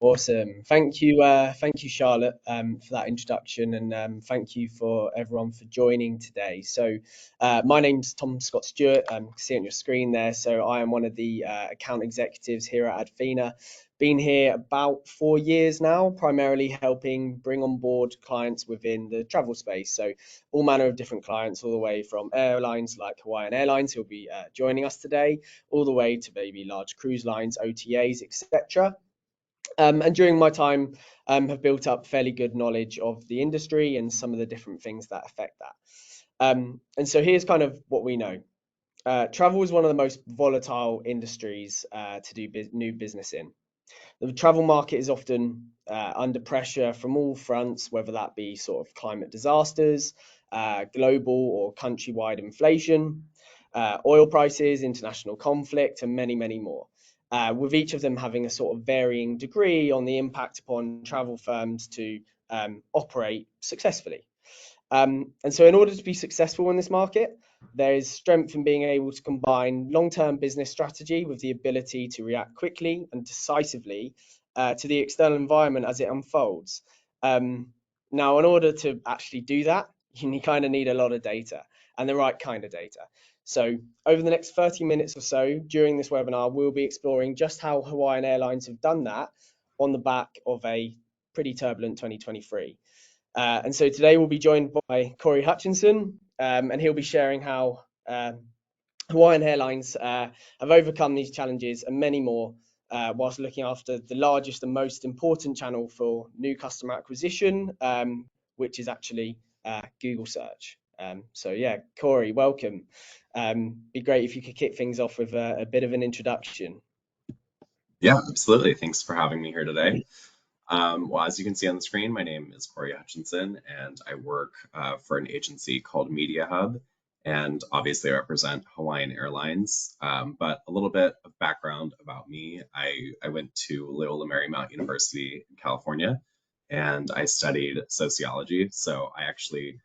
Awesome. Thank you, Charlotte, for that introduction, and thank you for everyone for joining today. My name's Tom Scott Stewart. You can see on your screen there. So, I am one of the account executives here at Adfina. Been here about 4 years now, primarily helping bring on board clients within the travel space. So, all manner of different clients, all the way from airlines like Hawaiian Airlines, who'll be joining us today, all the way to maybe large cruise lines, OTAs, etc. And during my time, have built up fairly good knowledge of the industry and some of the different things that affect that. And so here's kind of what we know. Travel is one of the most volatile industries to do new business in. The travel market is often under pressure from all fronts, whether that be sort of climate disasters, global or countrywide inflation, oil prices, international conflict, and many, many more. With each of them having a sort of varying degree on the impact upon travel firms to operate successfully. And so, in order to be successful in this market, there is strength in being able to combine long-term business strategy with the ability to react quickly and decisively to the external environment as it unfolds. Now, in order to actually do that, you kind of need a lot of data and the right kind of data. So, over the next 30 minutes or so during this webinar, we'll be exploring just how Hawaiian Airlines have done that on the back of a pretty turbulent 2023. And so today we'll be joined by Corey Hutchinson, and he'll be sharing how Hawaiian Airlines have overcome these challenges and many more, whilst looking after the largest and most important channel for new customer acquisition, which is actually Google search. So yeah, Corey, welcome. Be great if you could kick things off with a bit of an introduction. Yeah, absolutely. Thanks for having me here today. Well, as you can see on the screen, my name is Corey Hutchinson, and I work for an agency called Media Hub, and obviously I represent Hawaiian Airlines. But a little bit of background about me. I went to Loyola Marymount University in California, and I studied sociology. So I actually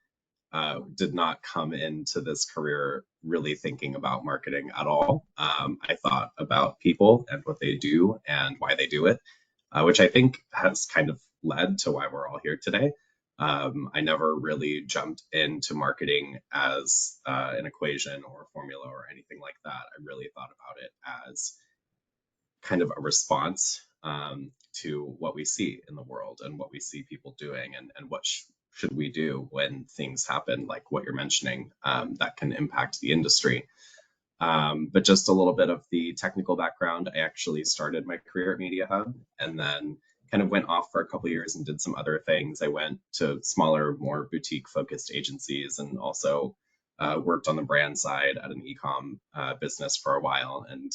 did not come into this career really thinking about marketing at all. I thought about people and what they do and why they do it, which I think has kind of led to why we're all here today. I never really jumped into marketing as an equation or a formula or anything like that. I really thought about it as kind of a response to what we see in the world and what we see people doing, and what should we do when things happen like what you're mentioning, that can impact the industry. But just a little bit of the technical background. I actually started my career at Media Hub and then kind of went off for a couple of years and did some other things. I went to smaller, more boutique focused agencies, and also worked on the brand side at an e-com business for a while. And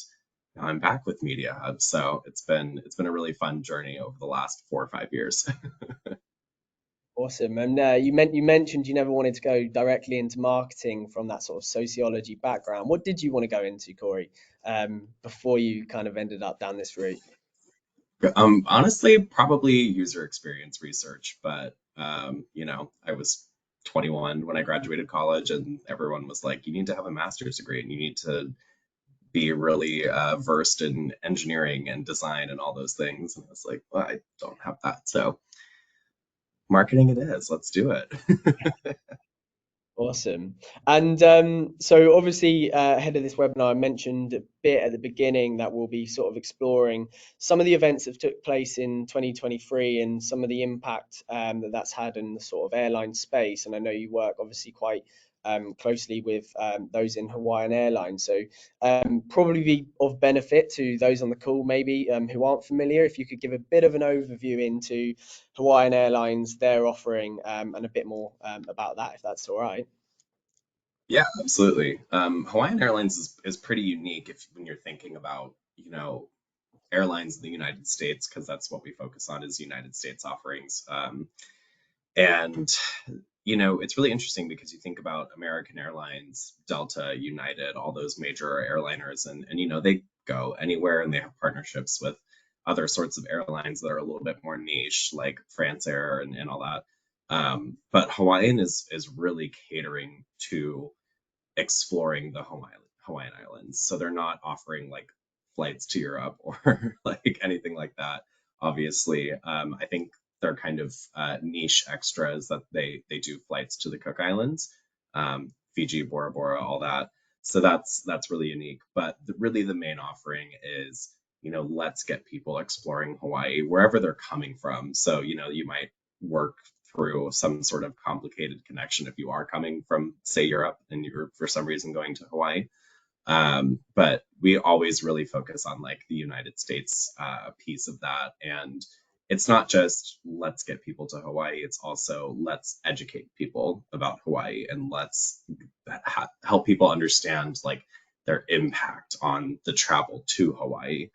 I'm back with Media Hub. So it's been a really fun journey over the last 4 or 5 years. Awesome. And you mentioned you never wanted to go directly into marketing from that sort of sociology background. What did you want to go into, Corey, before you kind of ended up down this route? Honestly, probably user experience research, but I was 21 when I graduated college, and everyone was like, "You need to have a master's degree, and you need to be really versed in engineering and design and all those things." And I was like, "Well, I don't have that, so marketing it is. Let's do it." Awesome. And so obviously ahead of this webinar, I mentioned a bit at the beginning that we'll be sort of exploring some of the events that took place in 2023 and some of the impact that that's had in the sort of airline space. And I know you work obviously quite closely with those in Hawaiian Airlines. So probably be of benefit to those on the call maybe who aren't familiar, if you could give a bit of an overview into Hawaiian Airlines, their offering, and a bit more about that, if that's all right. Yeah, absolutely. Hawaiian Airlines is pretty unique if when you're thinking about, airlines in the United States, because that's what we focus on is United States offerings. And it's really interesting because you think about American Airlines, Delta, United, all those major airliners, and they go anywhere, and they have partnerships with other sorts of airlines that are a little bit more niche, like France Air and all that. But Hawaiian is really catering to exploring the Hawaiian Islands. So they're not offering like flights to Europe or like anything like that. obviously. I think they're kind of niche extras that they do flights to the Cook Islands, Fiji, Bora Bora, all that. So that's really unique. But really the main offering is, let's get people exploring Hawaii wherever they're coming from. So, you might work through some sort of complicated connection if you are coming from, say, Europe and you're for some reason going to Hawaii. But we always really focus on like the United States piece of that. And it's not just let's get people to Hawaii, it's also let's educate people about Hawaii and let's help people understand like their impact on the travel to Hawaii.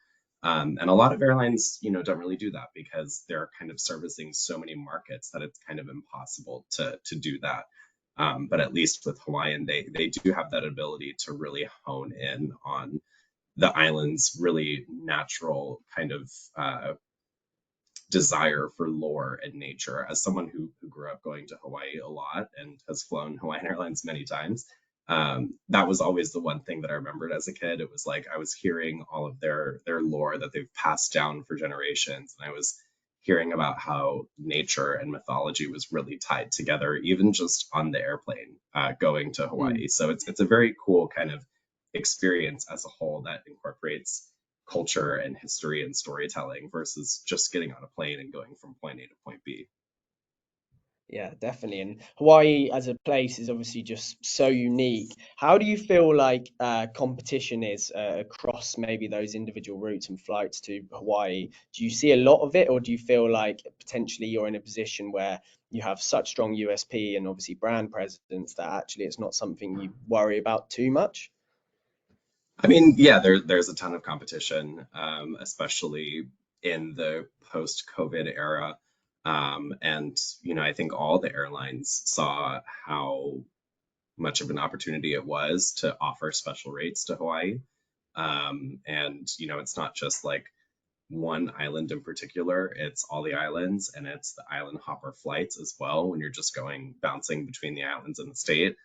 And a lot of airlines, don't really do that because they're kind of servicing so many markets that it's kind of impossible to do that. But at least with Hawaiian, they do have that ability to really hone in on the island's really natural kind of desire for lore and nature. As someone who grew up going to Hawaii a lot and has flown Hawaiian Airlines many times, that was always the one thing that I remembered as a kid. It was like I was hearing all of their lore that they've passed down for generations, and I was hearing about how nature and mythology was really tied together, even just on the airplane going to Mm. Hawaii. So it's a very cool kind of experience as a whole that incorporates culture and history and storytelling versus just getting on a plane and going from point A to point B. Yeah, definitely. And Hawaii as a place is obviously just so unique. How do you feel like competition is across maybe those individual routes and flights to Hawaii? Do you see a lot of it, or do you feel like potentially you're in a position where you have such strong USP and obviously brand presence that actually it's not something you worry about too much? I mean, yeah, there's a ton of competition, especially in the post-COVID era. And, I think all the airlines saw how much of an opportunity it was to offer special rates to Hawaii. And, it's not just like one island in particular, it's all the islands and it's the island hopper flights as well when you're just going bouncing between the islands and the state.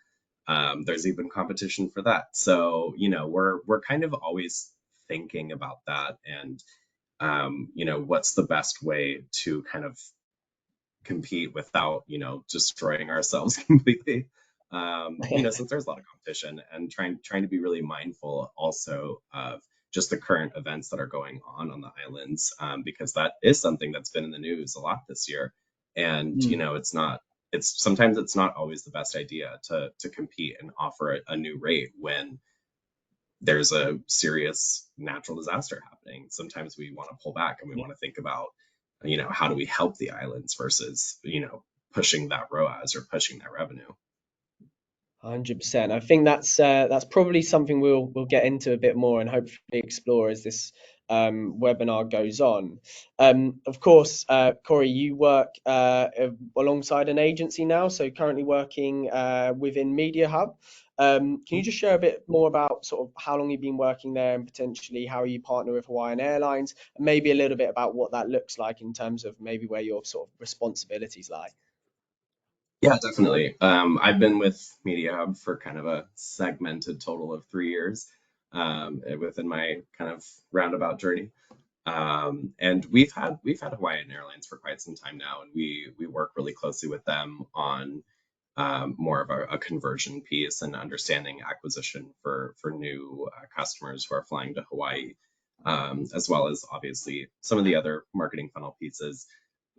There's even competition for that. So, we're kind of always thinking about that and what's the best way to kind of compete without, destroying ourselves completely. Since there's a lot of competition and trying to be really mindful also of just the current events that are going on the islands, because that is something that's been in the news a lot this year. And, Mm. it's sometimes it's not always the best idea to compete and offer a new rate when there's a serious natural disaster happening. Sometimes we want to pull back and we want to think about, how do we help the islands versus, pushing that ROAS or pushing that revenue. 100%. I think that's probably something we'll get into a bit more and hopefully explore as this webinar goes on. Of course, Corey, you work alongside an agency now, so currently working within Media Hub. Can you just share a bit more about sort of how long you've been working there and potentially how you partner with Hawaiian Airlines, and maybe a little bit about what that looks like in terms of maybe where your sort of responsibilities lie? Yeah, definitely. I've been with Media Hub for kind of a segmented total of 3 years, within my kind of roundabout journey. And we've had Hawaiian Airlines for quite some time now, and we work really closely with them on more of a conversion piece and understanding acquisition for new customers who are flying to Hawaii, as well as obviously some of the other marketing funnel pieces.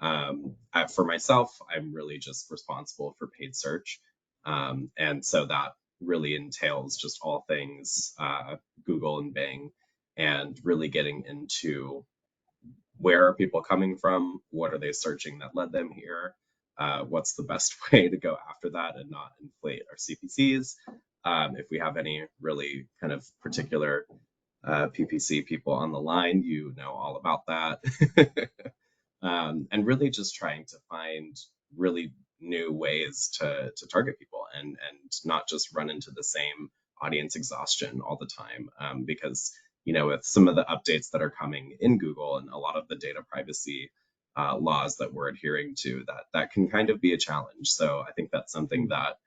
For myself, I'm really just responsible for paid search, and so that really entails just all things Google and Bing, and really getting into where are people coming from? What are they searching that led them here? What's the best way to go after that and not inflate our CPCs? If we have any really kind of particular PPC people on the line, you know all about that. And really just trying to find really new ways to target people and not just run into the same audience exhaustion all the time, because with some of the updates that are coming in Google and a lot of the data privacy laws that we're adhering to, that can kind of be a challenge. So I think that's something that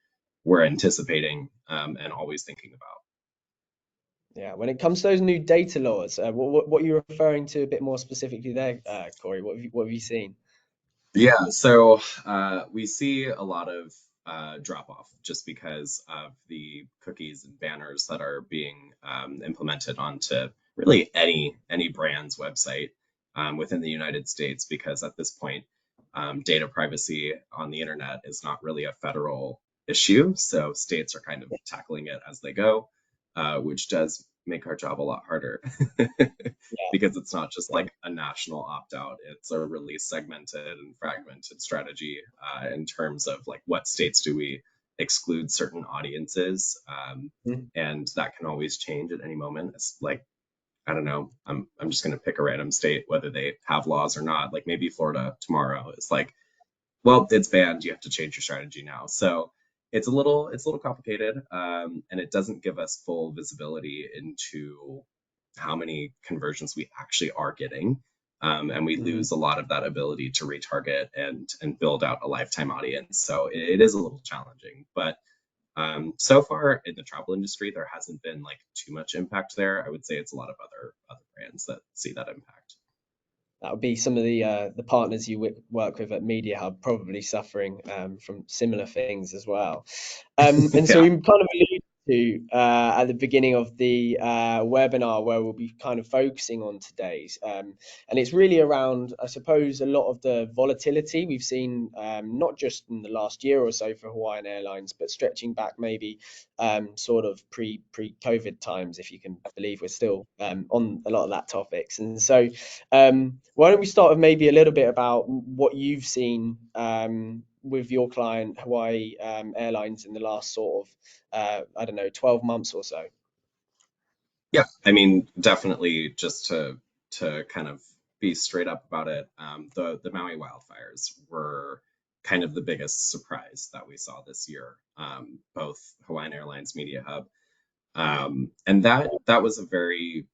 we're anticipating, and always thinking about. Yeah, when it comes to those new data laws, what are you referring to a bit more specifically there, Corey? What have you seen? Yeah, so we see a lot of drop off just because of the cookies and banners that are being implemented onto really any brand's website within the United States. Because at this point, data privacy on the internet is not really a federal issue, so states are kind of tackling it as they go, which does make our job a lot harder. Yeah, Because it's not just yeah. like a national opt out, it's a really segmented and fragmented strategy in terms of like what states do we exclude certain audiences. Mm. And that can always change at any moment. It's like, I don't know, I'm just going to pick a random state, whether they have laws or not. Like maybe Florida tomorrow is like, well, it's banned. You have to change your strategy now. So it's a little complicated, and it doesn't give us full visibility into how many conversions we actually are getting, and we Mhm. lose a lot of that ability to retarget and build out a lifetime audience. So it is a little challenging, but so far in the travel industry, there hasn't been like too much impact there. I would say it's a lot of other brands that see that impact. That would be some of the partners you work with at Media Hub probably suffering from similar things as well. And so Yeah. we kind of alluded to at the beginning of the webinar where we'll be kind of focusing on today's, and it's really around, I suppose, a lot of the volatility we've seen, not just in the last year or so for Hawaiian Airlines, but stretching back maybe sort of pre-COVID times, if you can believe we're still on a lot of that topics. And so why don't we start with maybe a little bit about what you've seen with your client, Hawaii Airlines, in the last sort of, I don't know, 12 months or so? Yeah, I mean, definitely just to kind of be straight up about it, the Maui wildfires were kind of the biggest surprise that we saw this year. Both Hawaiian Airlines Media Hub, and that was a very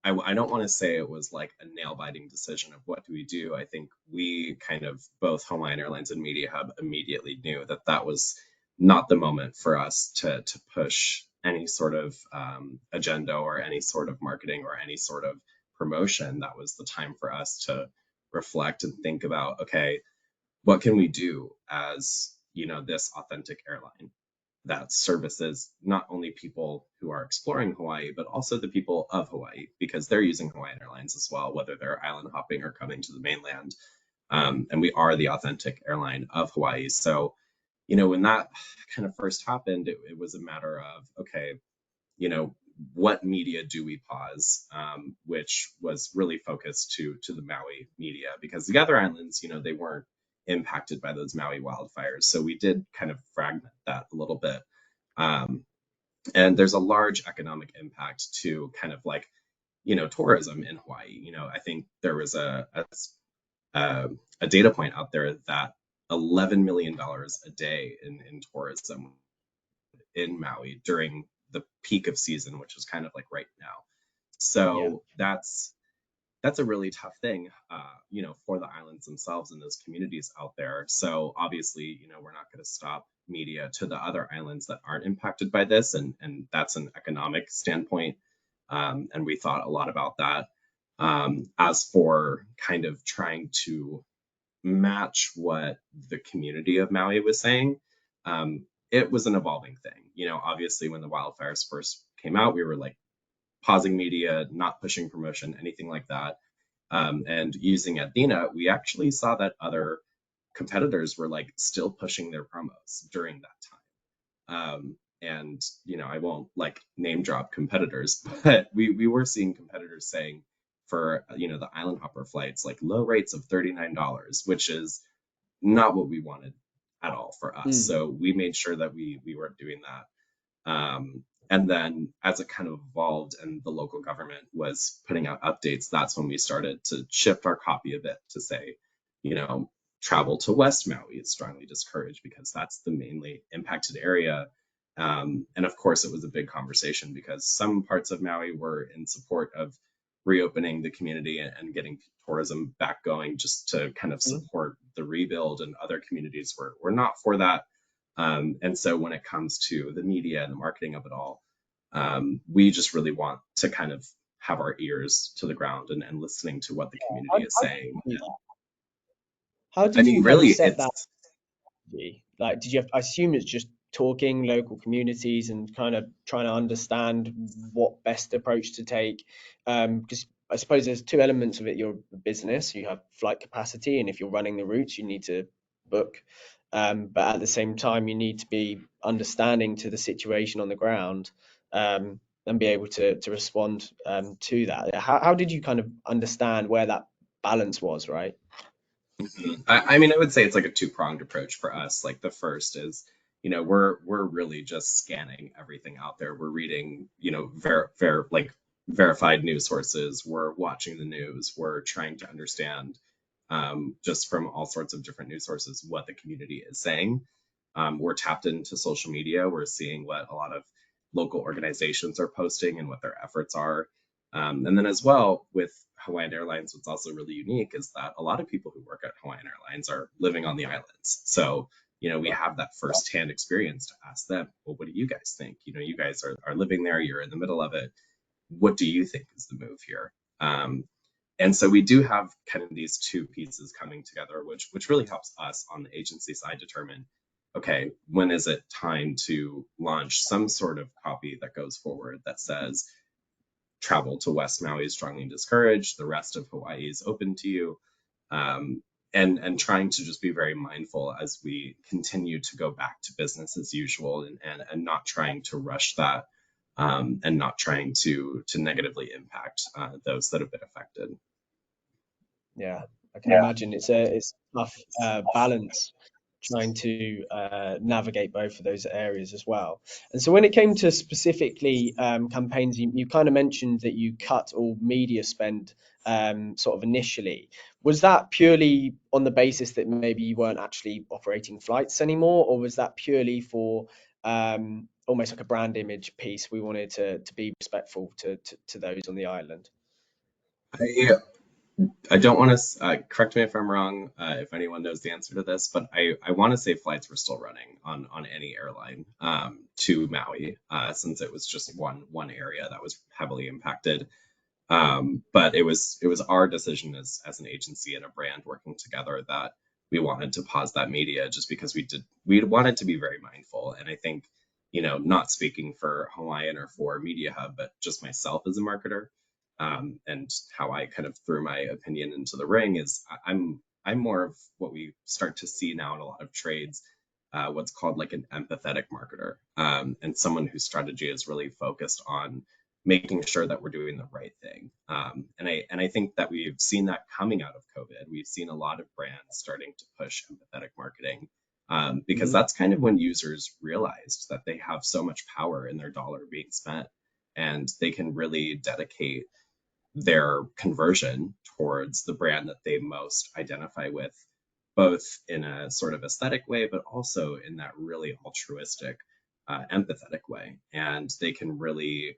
I don't want to say it was like a nail biting decision of what do we do. I think we kind of both Hawaiian Airlines and Media Hub immediately knew that that was not the moment for us to push any sort of agenda or any sort of marketing or any sort of promotion. That was the time for us to reflect and think about, okay, what can we do as this authentic airline that services not only people who are exploring Hawaii, but also the people of Hawaii, because they're using Hawaiian Airlines as well, whether they're island hopping or coming to the mainland. And we are the authentic airline of Hawaii. So, when that kind of first happened, it was a matter of, okay, you know, what media do we pause? Which was really focused to the Maui media, because the other islands, they weren't impacted by those Maui wildfires. So we did kind of fragment that a little bit. Um, and there's a large economic impact to kind of like, tourism in Hawaii. I think there was a data point out there that $11 million a day in tourism in Maui during the peak of season, which is kind of like right now. Yeah. So that's a really tough thing, for the islands themselves and those communities out there. So obviously, we're not going to stop media to the other islands that aren't impacted by this, and that's an economic standpoint. And we thought a lot about that. As for kind of trying to match what the community of Maui was saying, it was an evolving thing. Obviously, when the wildfires first came out, we were like pausing media, not pushing promotion, anything like that. And using Athena, we actually saw that other competitors were like still pushing their promos during that time. And I won't like name drop competitors, but we were seeing competitors saying for the island hopper flights like low rates of $39, which is not what we wanted at all for us. Mm. So we made sure that we weren't doing that. And then as it kind of evolved and the local government was putting out updates, that's when we started to shift our copy a bit to say, you know, travel to West Maui is strongly discouraged because that's the mainly impacted area. And of course, it was a big conversation because some parts of Maui were in support of reopening the community and getting tourism back going just to kind of Mm. support the rebuild, and other communities were not for that. And so when it comes to the media and the marketing of it all, We just really want to kind of have our ears to the ground and listening to what the community is How do saying. you do that? How I did mean, you kind of really, set that it's strategy? Like, did you have, I assume it's just talking local communities and kind of trying to understand what best approach to take. Because I suppose there's two elements of it. You're a business, you have flight capacity, and if you're running the routes, you need to book. But at the same time, you need to be understanding to the situation on the ground, and be able to respond to that. How did you kind of understand where that balance was, right? I mean, I would say it's like a two-pronged approach for us. Like the first is, we're really just scanning everything out there. We're reading, like verified news sources. We're watching the news. We're trying to understand, just from all sorts of different news sources, what the community is saying. We're tapped into social media. We're seeing what a lot of local organizations are posting and what their efforts are. And then as well with Hawaiian Airlines, what's also really unique is that a lot of people who work at Hawaiian Airlines are living on the islands. So, we have that firsthand experience to ask them, well, what do you guys think? You guys are living there, you're in the middle of it. What do you think is the move here? And so we do have kind of these two pieces coming together, which really helps us on the agency side determine, okay, when is it time to launch some sort of copy that goes forward that says travel to West Maui is strongly discouraged, the rest of Hawaii is open to you, um, and trying to just be very mindful as we continue to go back to business as usual, and not trying to rush that, and not trying to negatively impact those that have been affected. Yeah, I can imagine it's a tough balance trying to navigate both of those areas as well. And so when it came to specifically campaigns, you kind of mentioned that you cut all media spend sort of initially. Was that purely on the basis that maybe you weren't actually operating flights anymore, or was that purely for almost like a brand image piece? We wanted to be respectful to those on the island. I, I don't want to correct me if I'm wrong, if anyone knows the answer to this, but I want to say flights were still running on any airline, to Maui, since it was just one area that was heavily impacted. But it was our decision as an agency and a brand working together that we wanted to pause that media, just because we wanted to be very mindful. And I think, not speaking for Hawaiian or for Media Hub, but just myself as a marketer, and how I kind of threw my opinion into the ring is I'm more of what we start to see now in a lot of trades, what's called like an empathetic marketer, and someone whose strategy is really focused on making sure that we're doing the right thing. And I think that we've seen that coming out of COVID. We've seen a lot of brands starting to push empathetic marketing, because Hmm. that's kind of when users realized that they have so much power in their dollar being spent, and they can really dedicate their conversion towards the brand that they most identify with, both in a sort of aesthetic way, but also in that really altruistic, empathetic way. And they can really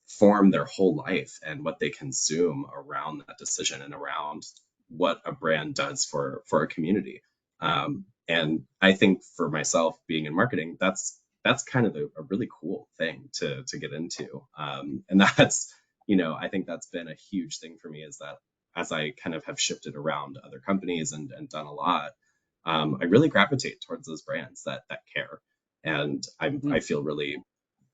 form their whole life and what they consume around that decision and around what a brand does for a community. And I think for myself, being in marketing, that's kind of a really cool thing to get into. And that's, I think that's been a huge thing for me, is that as I kind of have shifted around other companies and done a lot, I really gravitate towards those brands that care. And I feel really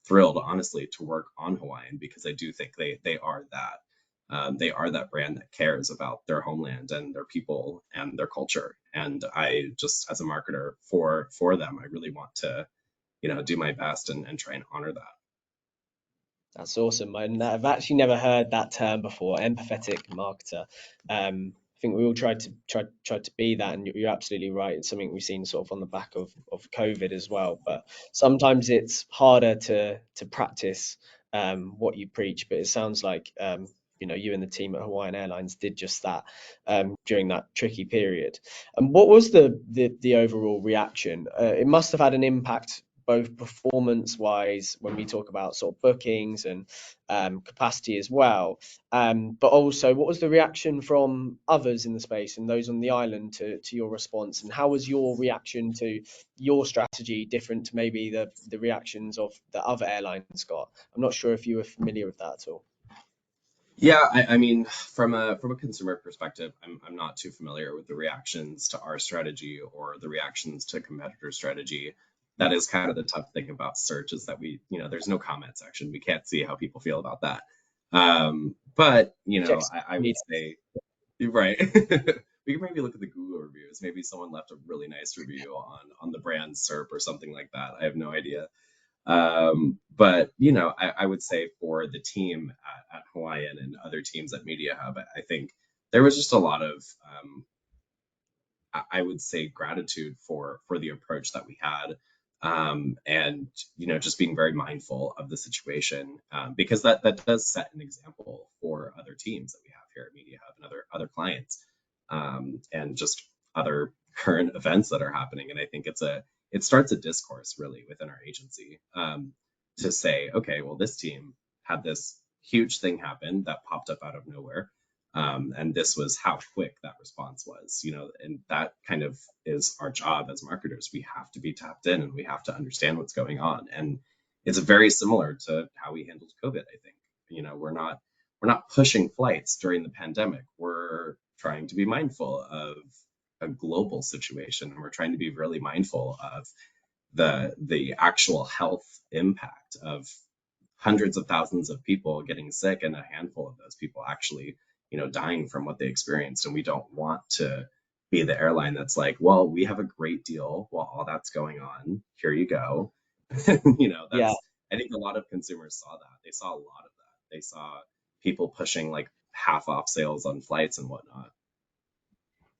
thrilled, honestly, to work on Hawaiian, because I do think they are that. They are that brand that cares about their homeland and their people and their culture. And I just, as a marketer for them, I really want to, do my best and try and honor that. That's awesome. And I've actually never heard that term before, empathetic marketer. I think we all tried to be that, and you're absolutely right. It's something we've seen sort of on the back of COVID as well. But sometimes it's harder to practice what you preach. But it sounds like you and the team at Hawaiian Airlines did just that during that tricky period. And what was the overall reaction? It must have had an impact both performance wise when we talk about sort of bookings and capacity as well. But also, what was the reaction from others in the space and those on the island to your response? And how was your reaction to your strategy different to maybe the reactions of the other airlines got? I'm not sure if you were familiar with that at all. Yeah, I mean, from a consumer perspective, I'm not too familiar with the reactions to our strategy or the reactions to competitor strategy. That is kind of the tough thing about search is that there's no comment section. We can't see how people feel about that. But Just I would say, right. We can maybe look at the Google reviews. Maybe someone left a really nice review on the brand SERP or something like that. I have no idea. But I would say for the team at Hawaiian and other teams at Media Hub, I think there was just a lot of I would say gratitude for the approach that we had, and just being very mindful of the situation, because that does set an example for other teams that we have here at Media Hub and other clients, and just other current events that are happening. And I think it starts a discourse really within our agency, to say, okay, well, this team had this huge thing happen that popped up out of nowhere, and this was how quick that response was, and that kind of is our job as marketers. We have to be tapped in and we have to understand what's going on. And it's very similar to how we handled COVID, I think. We're not pushing flights during the pandemic. We're trying to be mindful of a global situation, and we're trying to be really mindful of the actual health impact of hundreds of thousands of people getting sick and a handful of those people actually dying from what they experienced. And we don't want to be the airline that's like, well, we have a great deal while all that's going on, here you go. Yeah. That's, I think a lot of consumers saw that. They saw a lot of that. They saw people pushing like half off sales on flights and whatnot.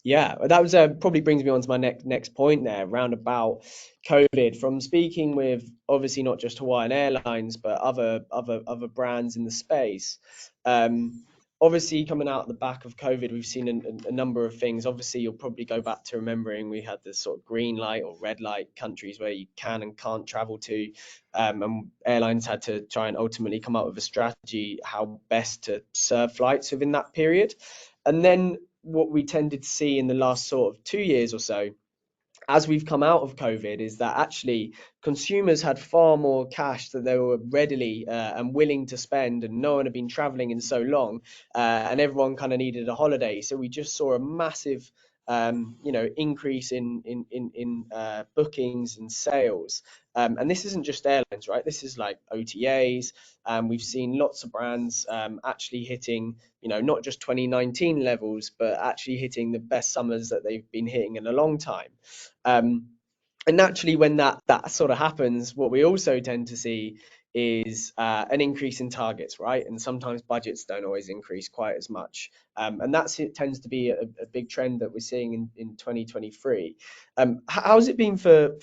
Yeah, that was probably brings me on to my next point there, round about COVID. From speaking with obviously not just Hawaiian Airlines, but other brands in the space. Um, Obviously, coming out the back of COVID, we've seen a number of things. Obviously, you'll probably go back to remembering we had this sort of green light or red light countries where you can and can't travel to, and airlines had to try and ultimately come up with a strategy how best to serve flights within that period. And then what we tended to see in the last sort of 2 years or so as we've come out of COVID is that actually consumers had far more cash that they were readily and willing to spend, and no one had been traveling in so long, and everyone kind of needed a holiday. So we just saw a massive, increase in bookings and sales. And this isn't just airlines, right? This is like OTAs. We've seen lots of brands actually hitting, not just 2019 levels, but actually hitting the best summers that they've been hitting in a long time. Um, and naturally, when that sort of happens, what we also tend to see is an increase in targets, right? And sometimes budgets don't always increase quite as much. And it tends to be a big trend that we're seeing in 2023. How's it been for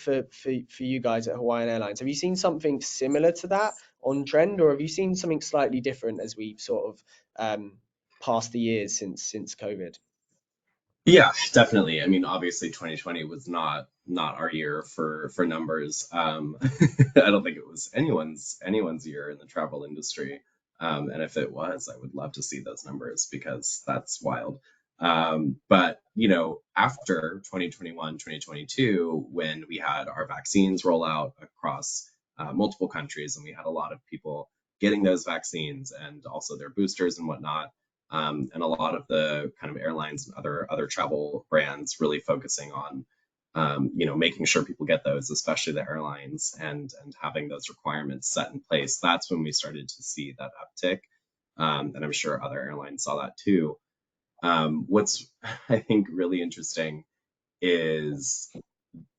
you guys at Hawaiian Airlines? Have you seen something similar to that on trend, or have you seen something slightly different as we sort of pass the years since COVID? Yeah, definitely. I mean, obviously 2020 was not our year for numbers. I don't think it was anyone's year in the travel industry. And if it was, I would love to see those numbers because that's wild. But after 2021, 2022, when we had our vaccines roll out across multiple countries, and we had a lot of people getting those vaccines and also their boosters and whatnot, and a lot of the kind of airlines and other travel brands really focusing on making sure people get those, especially the airlines, and having those requirements set in place. That's when we started to see that uptick, and I'm sure other airlines saw that too. What's I think really interesting is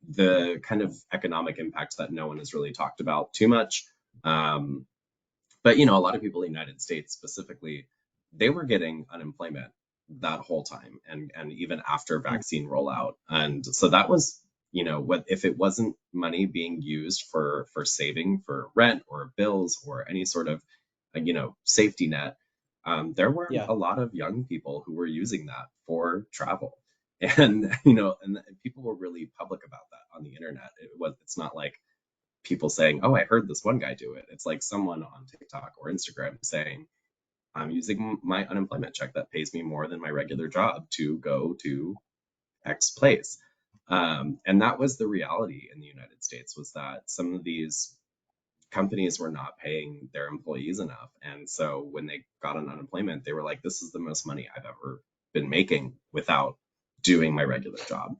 the kind of economic impact that no one has really talked about too much. Um, but a lot of people in the United States specifically, they were getting unemployment that whole time, and even after vaccine rollout. And so that was, what if it wasn't money being used for saving for rent or bills or any sort of safety net. There were Yeah. a lot of young people who were using that for travel. And and people were really public about that on the internet. It's not like people saying, "Oh, I heard this one guy do it." It's like someone on TikTok or Instagram saying, "I'm using my unemployment check that pays me more than my regular job to go to X place." And that was the reality in the United States, was that some of these companies were not paying their employees enough. And so when they got on unemployment, they were like, this is the most money I've ever been making without doing my regular job.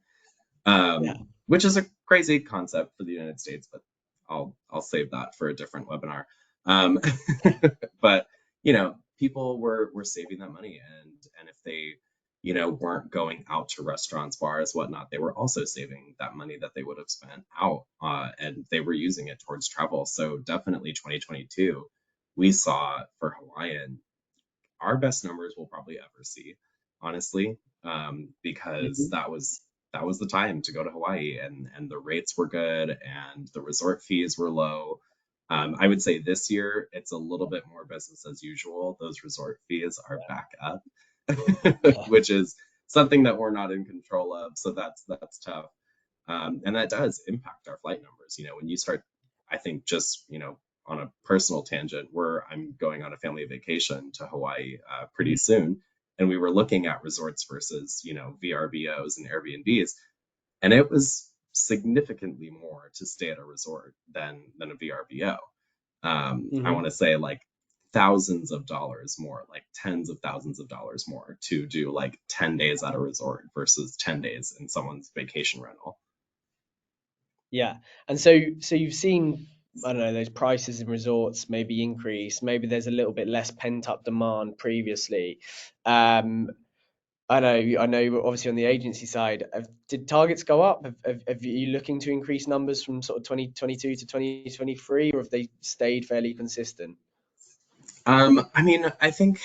Yeah. Which is a crazy concept for the United States, but I'll save that for a different webinar. Um, but people were saving that money, and if they weren't going out to restaurants, bars, whatnot, they were also saving that money that they would have spent out, and they were using it towards travel. So definitely 2022, we saw for Hawaiian our best numbers we'll probably ever see, honestly, because Mhm. that was the time to go to Hawaii, and the rates were good and the resort fees were low. I would say this year it's a little bit more business as usual. Those resort fees are back up, Yeah. which is something that we're not in control of. So that's tough. And that does impact our flight numbers. When you start, I think just, on a personal tangent, where I'm going on a family vacation to Hawaii pretty Mhm. soon. And we were looking at resorts versus, VRBOs and Airbnbs. And it was significantly more to stay at a resort than a VRBO. I Mhm. want to say like thousands of dollars more, like tens of thousands of dollars more to do like 10 days at a resort versus 10 days in someone's vacation rental. Yeah. And so you've seen, I don't know, those prices in resorts maybe increase. Maybe there's a little bit less pent up demand previously. Um, I know. Obviously, on the agency side, did targets go up? Have you looking to increase numbers from sort of 2022 to 2023, or have they stayed fairly consistent? I mean, I think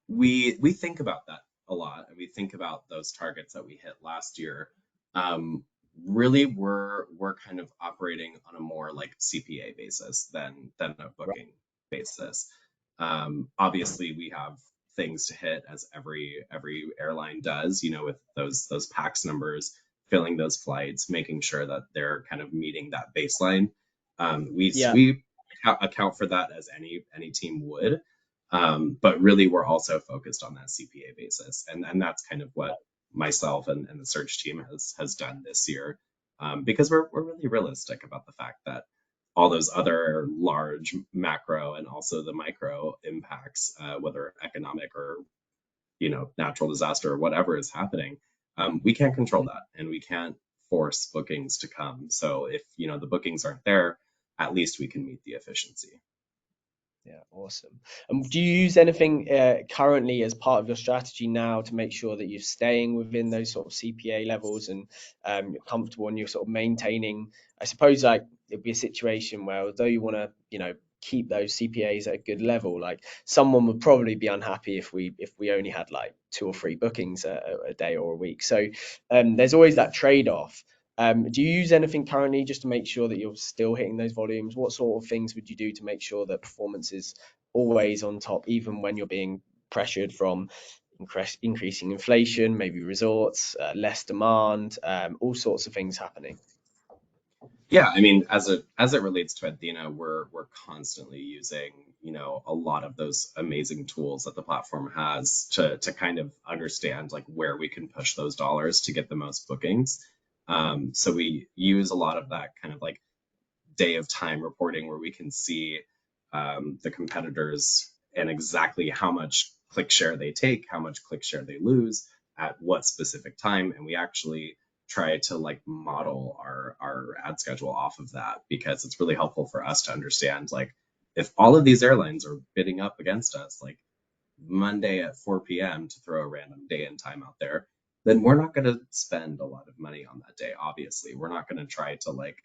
we think about that a lot, and we think about those targets that we hit last year. Um, Really, we're kind of operating on a more like CPA basis than a Right. booking basis. Obviously, we have things to hit, as every airline does, with those PAX numbers, filling those flights, making sure that they're kind of meeting that baseline. Yeah. We account for that as any team would. But really, we're also focused on that CPA basis, and that's kind of what myself and the search team has done this year, because we're really realistic about the fact that all those other large macro and also the micro impacts, whether economic or natural disaster or whatever is happening, we can't control that, and we can't force bookings to come. So if the bookings aren't there, at least we can meet the efficiency. Yeah, awesome. Do you use anything currently as part of your strategy now to make sure that you're staying within those sort of CPA levels and you're comfortable and you're sort of maintaining? I suppose like it'd be a situation where although you want to, keep those CPAs at a good level, like someone would probably be unhappy if we only had like two or three bookings a day or a week. So there's always that trade-off. Do you use anything currently just to make sure that you're still hitting those volumes? What sort of things would you do to make sure that performance is always on top, even when you're being pressured from increasing inflation, maybe resorts, less demand, all sorts of things happening? Yeah, I mean, as it relates to Athena, we're constantly using, a lot of those amazing tools that the platform has to kind of understand like where we can push those dollars to get the most bookings. So we use a lot of that kind of like day of time reporting, where we can see the competitors and exactly how much click share they take, how much click share they lose at what specific time. And we actually try to like model our ad schedule off of that, because it's really helpful for us to understand like if all of these airlines are bidding up against us, like Monday at 4 p.m., to throw a random day and time out there, then we're not going to spend a lot of money on that day. Obviously, we're not going to try to like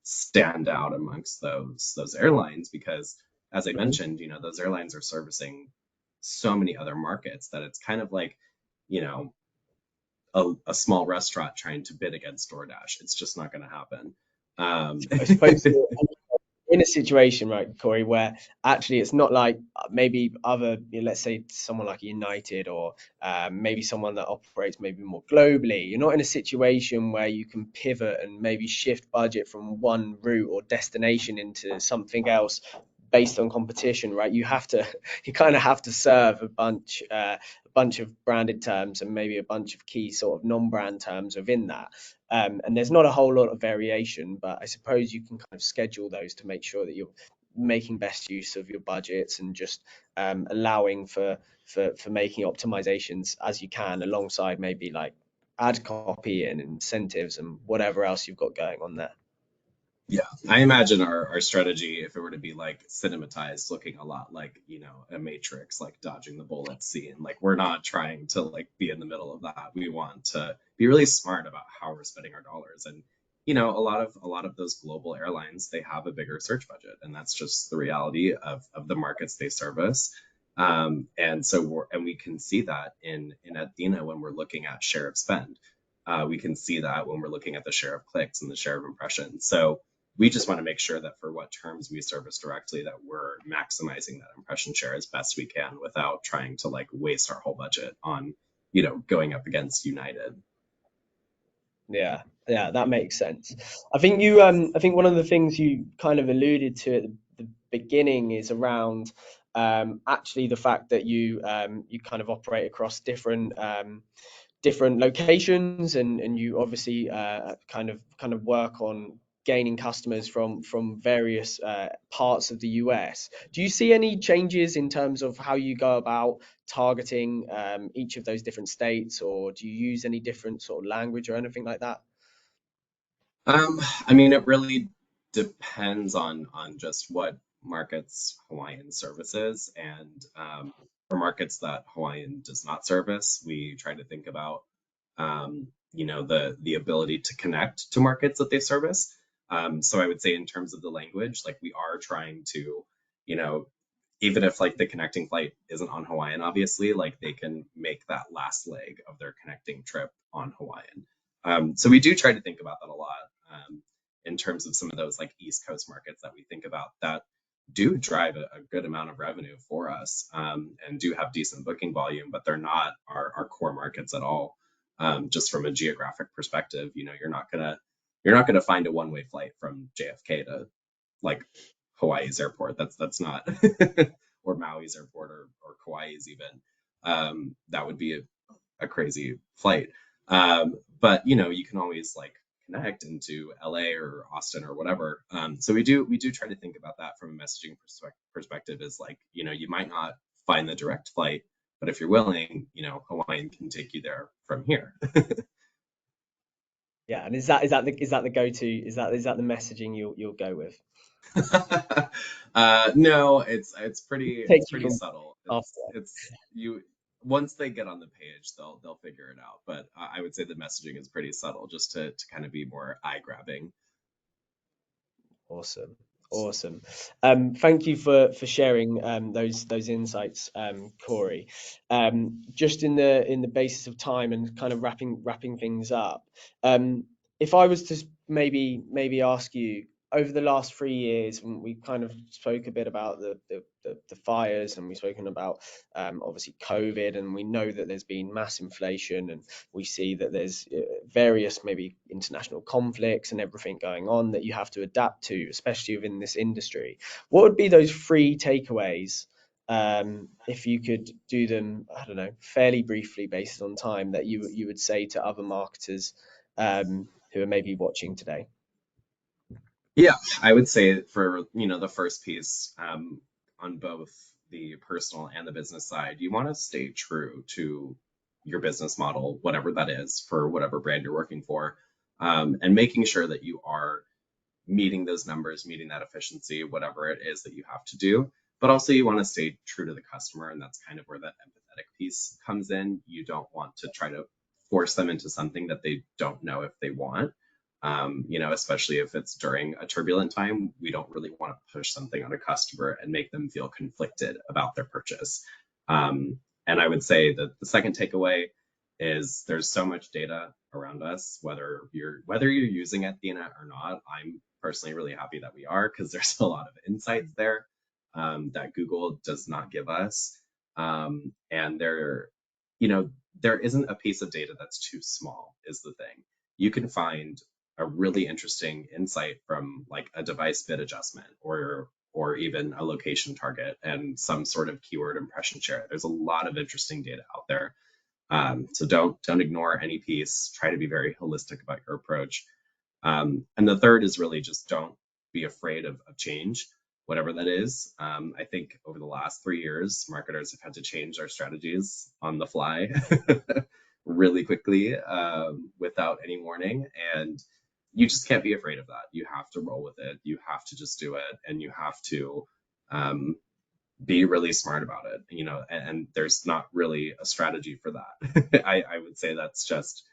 stand out amongst those airlines, because as I Mhm. mentioned, those airlines are servicing so many other markets that it's kind of like, you know, a small restaurant trying to bid against DoorDash. It's just not going to happen. Um, I suppose in a situation, right, Corey, where actually it's not like maybe other, let's say someone like United or maybe someone that operates maybe more globally. You're not in a situation where you can pivot and maybe shift budget from one route or destination into something else based on competition, right? You have to, you kind of have to serve a bunch of branded terms and maybe a bunch of key sort of non-brand terms within that. And there's not a whole lot of variation, but I suppose you can kind of schedule those to make sure that you're making best use of your budgets and just allowing for making optimizations as you can alongside maybe like ad copy and incentives and whatever else you've got going on there. Yeah, I imagine our strategy, if it were to be like cinematized, looking a lot like, a Matrix, like dodging the bullet scene. Like we're not trying to like be in the middle of that. We want to be really smart about how we're spending our dollars. And a lot of those global airlines, they have a bigger search budget, and that's just the reality of the markets they service. And we can see that in Athena when we're looking at share of spend. We can see that when we're looking at the share of clicks and the share of impressions. So we just want to make sure that for what terms we service directly, that we're maximizing that impression share as best we can without trying to like waste our whole budget on, going up against United. Yeah, yeah, that makes sense. I think one of the things you kind of alluded to at the beginning is around actually the fact that you kind of operate across different locations and you obviously kind of work on gaining customers from various parts of the US. Do you see any changes in terms of how you go about targeting each of those different states, or do you use any different sort of language or anything like that? I mean, it really depends on just what markets Hawaiian services, and for markets that Hawaiian does not service, we try to think about the ability to connect to markets that they service. So I would say in terms of the language, like we are trying to, you know, even if like the connecting flight isn't on Hawaiian, obviously, like they can make that last leg of their connecting trip on Hawaiian. So we do try to think about that a lot, in terms of some of those like East Coast markets that we think about that do drive a good amount of revenue for us, and do have decent booking volume, but they're not our core markets at all. Just from a geographic perspective, you're not gonna find a one-way flight from JFK to like Hawaii's airport. That's not or Maui's airport or Kauai's even. That would be a crazy flight. But you can always like connect into LA or Austin or whatever. So we do try to think about that from a messaging perspective is like, you might not find the direct flight, but if you're willing, Hawaiian can take you there from here. Yeah, and is that the go-to? Is that the messaging you'll go with? No, it's pretty Take it's you pretty from subtle. after. It's you once they get on the page, they'll figure it out. But I would say the messaging is pretty subtle, just to kind of be more eye grabbing. Awesome. Awesome. Thank you for sharing those insights, Corey. Just in the basis of time and kind of wrapping things up, if I was to maybe ask you over the last 3 years, we kind of spoke a bit about the fires, and we've spoken about obviously COVID, and we know that there's been mass inflation, and we see that there's various maybe international conflicts and everything going on that you have to adapt to, especially within this industry. What would be those three takeaways, if you could do them, I don't know, fairly briefly based on time, that you would say to other marketers who are maybe watching today? Yeah, I would say for the first piece, on both the personal and the business side, you want to stay true to your business model, whatever that is, for whatever brand you're working for, and making sure that you are meeting those numbers, meeting that efficiency, whatever it is that you have to do. But also, you want to stay true to the customer, and that's kind of where that empathetic piece comes in. You don't want to try to force them into something that they don't know if they want. Especially if it's during a turbulent time, we don't really want to push something on a customer and make them feel conflicted about their purchase. And I would say that the second takeaway is there's so much data around us, whether you're using Athena or not. I'm personally really happy that we are, because there's a lot of insights there that Google does not give us. And there isn't a piece of data that's too small, is the thing. You can find a really interesting insight from like a device bid adjustment, or even a location target and some sort of keyword impression share. There's a lot of interesting data out there. So don't ignore any piece. Try to be very holistic about your approach. And the third is really just don't be afraid of change, whatever that is. I think over the last 3 years, marketers have had to change their strategies on the fly really quickly, without any warning. And you just can't be afraid of that. You have to roll with it. You have to just do it, and you have to um, be really smart about it. And there's not really a strategy for that. I would say that's just,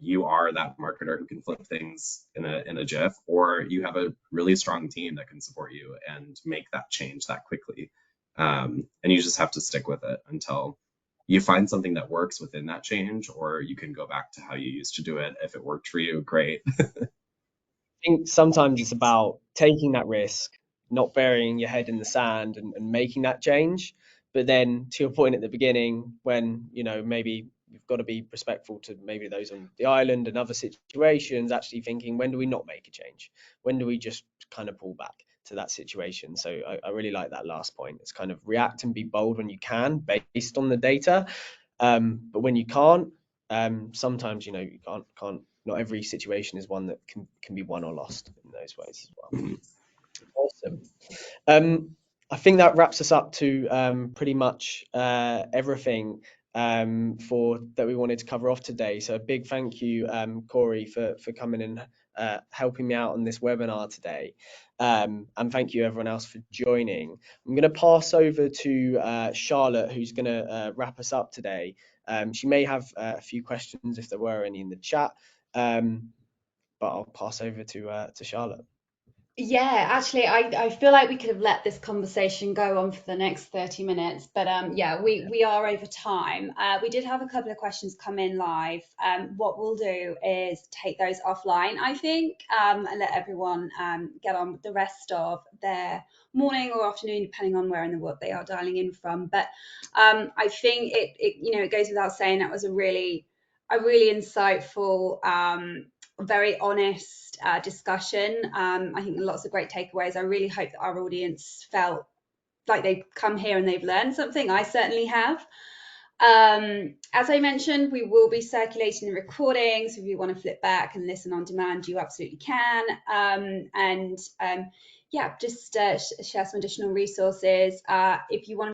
you are that marketer who can flip things in a jiff, or you have a really strong team that can support you and make that change that quickly. And you just have to stick with it until you find something that works within that change, or you can go back to how you used to do it. If it worked for you, great. Think sometimes it's about taking that risk, not burying your head in the sand, and making that change. But then, to your point at the beginning, when maybe you've got to be respectful to maybe those on the island and other situations, actually thinking, when do we not make a change? When do we just kind of pull back to that situation? So I really like that last point. It's kind of react and be bold when you can, based on the data. But when you can't, sometimes you can't. Not every situation is one that can be won or lost in those ways as well. Awesome. I think that wraps us up to pretty much everything for that we wanted to cover off today. So a big thank you, Corey, for coming and helping me out on this webinar today. And thank you everyone else for joining. I'm going to pass over to Charlotte, who's going to wrap us up today. She may have a few questions if there were any in the chat, but I'll pass over to Charlotte. Yeah, actually, I feel like we could have let this conversation go on for the next 30 minutes, but yeah, we are over time. We did have a couple of questions come in live. What we'll do is take those offline, I think, and let everyone get on with the rest of their morning or afternoon, depending on where in the world they are dialing in from. But I think it goes without saying that was a really insightful, very honest discussion. I think lots of great takeaways. I really hope that our audience felt like they've come here and they've learned something. I certainly have. As I mentioned, we will be circulating the recordings. If you want to flip back and listen on demand, you absolutely can. Yeah, just share some additional resources. If you want to